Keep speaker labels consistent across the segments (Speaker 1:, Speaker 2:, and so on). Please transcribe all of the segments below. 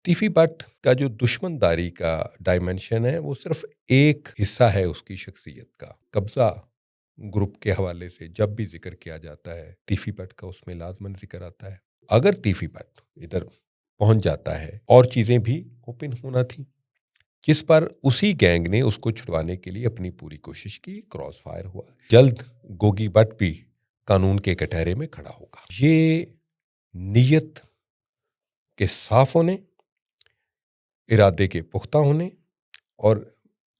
Speaker 1: तीफी but का जो दुश्मनदारी का डायमेंशन है वो सिर्फ एक हिस्सा है उसकी शख्सियत का। कब्जा ग्रुप के हवाले से जब भी जिक्र किया जाता है तीफी बट का उसमें लाजमन जिक्र आता है। अगर तीफी बट इधर पहुंच जाता है और चीजें भी ओपन होना थी, जिस पर उसी गैंग ने उसको छुड़वाने के लिए अपनी पूरी कोशिश की। क्रॉस फायर हुआ। जल्द गोगी बट भी कानून के कटहरे में खड़ा होगा। ये नीयत के साफ होने, इरादे के पुख्ता होने और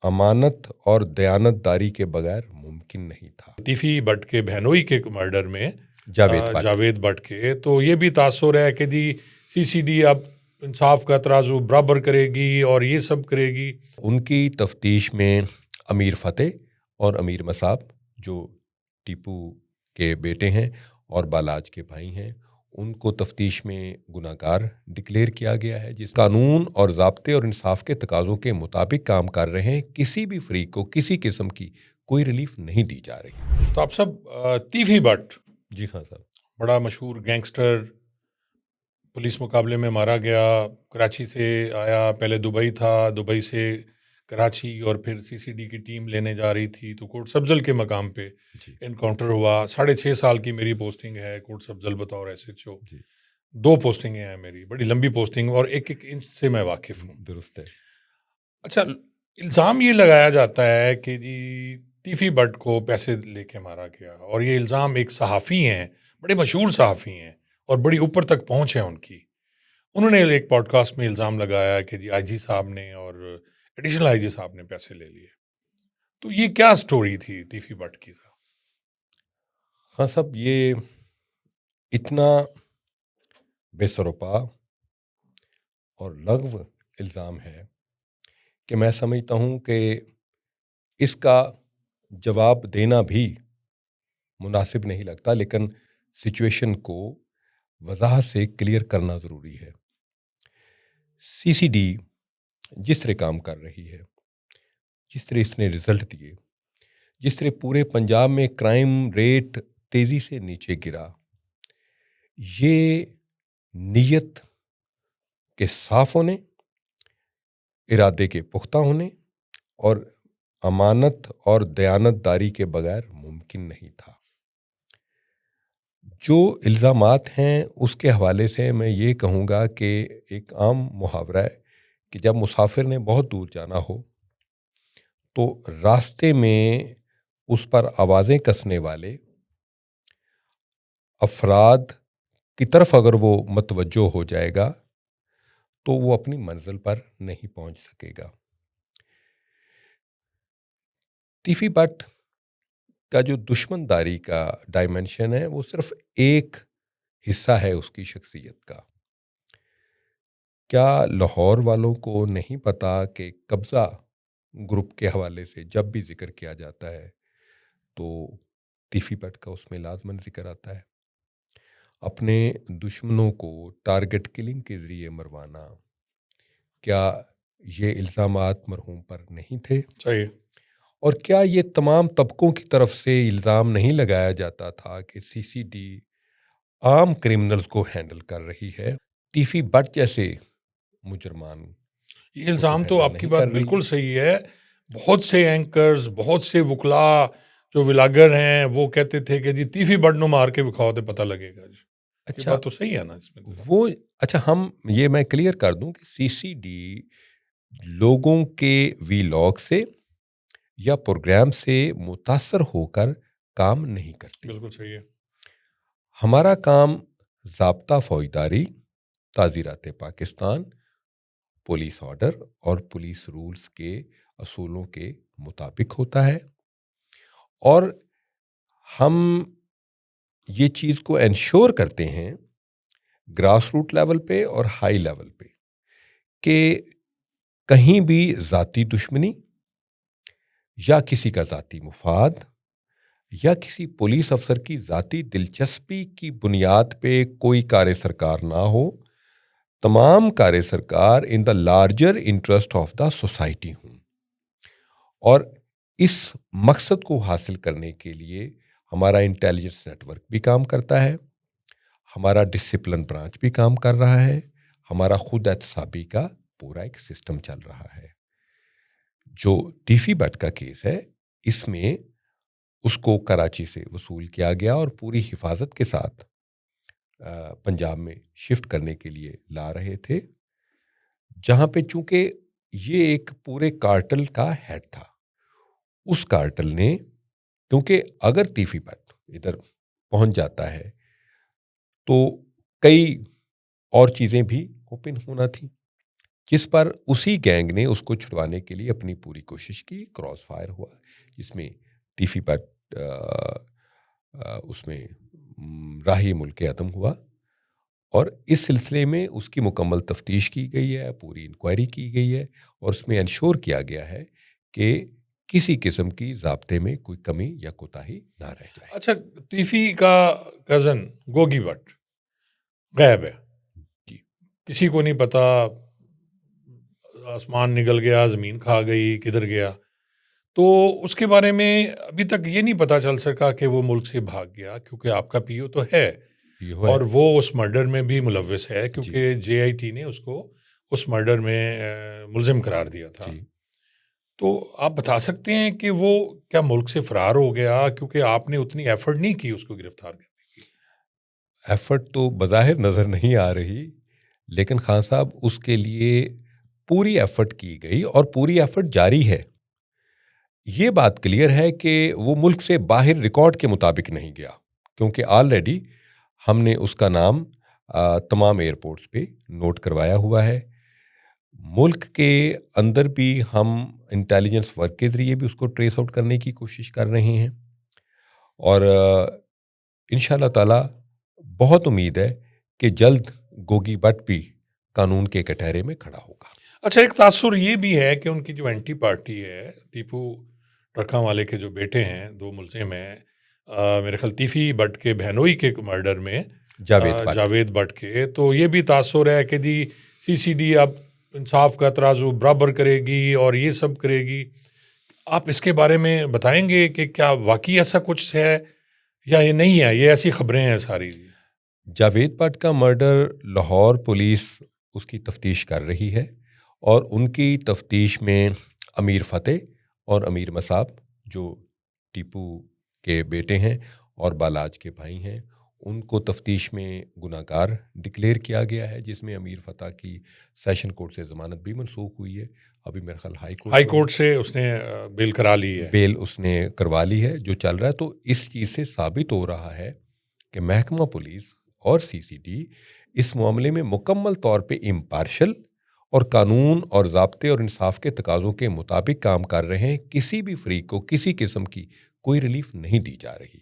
Speaker 1: अमानत और दयानतदारी के बगैर मुमकिन नहीं था।
Speaker 2: तीफी बट के बहनोई के मर्डर में
Speaker 1: जावेद
Speaker 2: बट के तो ये भी तासुर है कि जी सीसीडी अब इंसाफ का तराजू बराबर करेगी और ये सब करेगी।
Speaker 1: उनकी तफ्तीश में अमीर फतेह और अमीर मसाब जो टीपू के बेटे हैं और बालाज के भाई हैं, उनको तफ्तीश में गुनाहगार डिक्लेयर किया गया है, जिस कानून और ज़ाब्ते और इंसाफ के तकाज़ों के मुताबिक काम कर रहे हैं। किसी भी फरीक को किसी किस्म की कोई रिलीफ नहीं दी जा रही।
Speaker 2: तो आप सब तीफी बट
Speaker 1: जी हाँ साहब,
Speaker 2: बड़ा मशहूर गैंगस्टर, पुलिस मुकाबले में मारा गया, कराची से आया, पहले दुबई था, दुबई से कराची और फिर सीसीडी की टीम लेने जा रही थी तो कोर्ट सब्जल के मकाम पे इनकाउंटर हुआ। 6.5 साल की मेरी पोस्टिंग है कोर्ट सब्जल बतौर SHO। 2 पोस्टिंगें हैं मेरी, बड़ी लंबी पोस्टिंग और एक एक इंच से मैं वाकिफ़ हूँ।
Speaker 1: दुरुस्त है।
Speaker 2: अच्छा, इल्ज़ाम ये लगाया जाता है कि जी तीफी बट को पैसे लेके मारा गया और ये इल्ज़ाम एक सहाफ़ी हैं, बड़े मशहूर सहाफ़ी हैं और बड़ी ऊपर तक पहुँच है उनकी। उन्होंने एक पॉडकास्ट में इल्ज़ाम लगाया कि जी IG साहब ने और एडिशनल IG साहब ने पैसे ले लिए। तो ये क्या स्टोरी थी तीफी बट की?
Speaker 1: हाँ साहब, ये इतना बेसरोपा और लग़व इल्ज़ाम है कि मैं समझता हूँ कि इसका जवाब देना भी मुनासिब नहीं लगता, लेकिन सिचुएशन को वज़ाहत से क्लियर करना ज़रूरी है। CCD जिस तरह काम कर रही है, जिस तरह इसने रिज़ल्ट दिए, जिस तरह पूरे पंजाब में क्राइम रेट तेज़ी से नीचे गिरा, ये नीयत के साफ होने, इरादे के पुख्ता होने और अमानत और दयानतदारी के बगैर मुमकिन नहीं था। जो इल्ज़ामात हैं उसके हवाले से मैं ये कहूँगा कि एक आम मुहावरा है कि जब मुसाफिर ने बहुत दूर जाना हो तो रास्ते में उस पर आवाज़ें कसने वाले अफराद की तरफ अगर वो मतवज्जो हो जाएगा तो वो अपनी मंजिल पर नहीं पहुंच सकेगा। तीफी बट का जो दुश्मनदारी का डायमेंशन है वो सिर्फ एक हिस्सा है उसकी शख्सियत का। क्या लाहौर वालों को नहीं पता कि कब्जा ग्रुप के हवाले से जब भी जिक्र किया जाता है तो तीफी बट का उसमें लाजमन जिक्र आता है। अपने दुश्मनों को टारगेट किलिंग के ज़रिए मरवाना, क्या ये इल्ज़ामात मरहूम पर नहीं थे?
Speaker 2: सही।
Speaker 1: और क्या ये तमाम तबकों की तरफ से इल्ज़ाम नहीं लगाया जाता था कि CCD आम क्रिमिनल्स को हैंडल कर रही है, तीफी बट जैसे मुजरमान?
Speaker 2: ये इल्ज़ाम तो आपकी बात बिल्कुल सही है। बहुत से एंकर्स, बहुत से वकला जो विलागर हैं वो कहते थे कि जी तीफी बट नो मार के विखाओ तो पता लगेगा। ये बात तो सही है ना इसमें?
Speaker 1: वो अच्छा, हम ये मैं क्लियर कर दूं कि CCD लोगों के वीलॉग से या प्रोग्राम से मुतासर होकर काम नहीं करती।
Speaker 2: बिल्कुल सही है।
Speaker 1: हमारा काम ज़ाब्ता फौजदारी, ताज़ीरात पाकिस्तान, पुलिस ऑर्डर और पुलिस रूल्स के असूलों के मुताबिक होता है और हम ये चीज़ को इंश्योर करते हैं ग्रास रूट लेवल पे और हाई लेवल पे कि कहीं भी ज़ाती दुश्मनी या किसी का ज़ाती मुफाद या किसी पुलिस अफसर की ज़ाती दिलचस्पी की बुनियाद पे कोई कार्य सरकार ना हो। तमाम कार्य सरकार in the larger interest of the society हूँ और इस मकसद को हासिल करने के लिए हमारा इंटेलिजेंस नेटवर्क भी काम करता है, हमारा डिसिप्लिन ब्रांच भी काम कर रहा है, ہمارا خود احتسابی کا پورا ایک سسٹم چل رہا ہے. جو ٹیفی بٹ کا کیس ہے اس میں اس کو کراچی سے وصول کیا گیا اور پوری حفاظت کے ساتھ پنجاب میں شفٹ کرنے کے لیے لا رہے تھے, جہاں پہ چونکہ یہ ایک پورے کارٹل کا ہیڈ تھا. اس کارٹل نے, کیونکہ اگر ٹیفی بٹ ادھر پہنچ جاتا ہے تو کئی اور چیزیں بھی اوپن ہونا تھیں, جس پر اسی گینگ نے اس کو چھڑوانے کے لیے اپنی پوری کوشش کی. کراس فائر ہوا جس میں ٹیفی بٹ اس میں راہی ملک عدم ہوا, اور اس سلسلے میں اس کی مکمل تفتیش کی گئی ہے, پوری انکوائری کی گئی ہے, اور اس میں انشور کیا گیا ہے کہ کسی قسم کی ضابطے میں کوئی کمی یا کوتاہی نہ رہ جائے.
Speaker 2: اچھا, ٹیفی کا کزن گوگی بٹ غائب ہے
Speaker 1: جی,
Speaker 2: کسی کو نہیں پتا, آسمان نگل گیا, زمین کھا گئی, کدھر گیا, تو اس کے بارے میں ابھی تک یہ نہیں پتا چل سکا کہ وہ ملک سے بھاگ گیا, کیونکہ آپ کا پی او تو ہے اور وہ اس مرڈر میں بھی ملوث ہے, کیونکہ جے آئی ٹی نے اس کو اس مرڈر میں ملزم قرار دیا تھا. تو آپ بتا سکتے ہیں کہ وہ کیا ملک سے فرار ہو گیا, کیونکہ آپ نے اتنی ایفرٹ نہیں کی اس کو گرفتار کرنے کی.
Speaker 1: ایفرٹ تو بظاہر نظر نہیں آ رہی, لیکن خان صاحب اس کے لیے پوری ایفرٹ کی گئی اور پوری ایفرٹ جاری ہے. یہ بات کلیئر ہے کہ وہ ملک سے باہر ریکارڈ کے مطابق نہیں گیا, کیونکہ آلریڈی ہم نے اس کا نام تمام ایئرپورٹس پہ نوٹ کروایا ہوا ہے. ملک کے اندر بھی ہم انٹیلیجنس ورک کے ذریعے بھی اس کو ٹریس آؤٹ کرنے کی کوشش کر رہے ہیں, اور انشاءاللہ تعالی بہت امید ہے کہ جلد گوگی بٹ بھی قانون کے کٹہرے میں کھڑا ہوگا.
Speaker 2: اچھا, ایک تاثر یہ بھی ہے کہ ان کی جو اینٹی پارٹی ہے, ٹیپو ٹرکھاں والے کے جو بیٹے ہیں, 2 ملزم ہیں, میرے خیال ٹیفی بٹ کے بہنوئی کے مرڈر میں جاوید بٹ کے, تو یہ بھی تاثر ہے کہ جی سی سی ڈی اب انصاف کا ترازو برابر کرے گی اور یہ سب کرے گی. آپ اس کے بارے میں بتائیں گے کہ کیا واقعی ایسا کچھ ہے یا یہ نہیں ہے, یہ ایسی خبریں ہیں ساری؟
Speaker 1: جاوید بٹ کا مرڈر لاہور پولیس اس کی تفتیش کر رہی ہے, اور ان کی تفتیش میں امیر فتح اور امیر مصعب جو ٹیپو کے بیٹے ہیں اور بالاج کے بھائی ہیں, ان کو تفتیش میں گناہ گار ڈکلیئر کیا گیا ہے, جس میں امیر فتح کی سیشن کورٹ سے ضمانت بھی منسوخ ہوئی ہے. ابھی میرے خیال
Speaker 2: ہائی کورٹ سے اس نے بیل کرا لی ہے,
Speaker 1: بیل اس نے کروا لی ہے جو چل رہا ہے. تو اس چیز سے ثابت ہو رہا ہے کہ محکمہ پولیس اور سی سی ڈی اس معاملے میں مکمل طور پہ امپارشل اور قانون اور ضابطے اور انصاف کے تقاضوں کے مطابق کام کر رہے ہیں. کسی بھی فریق کو کسی قسم کی کوئی ریلیف نہیں دی جا رہی.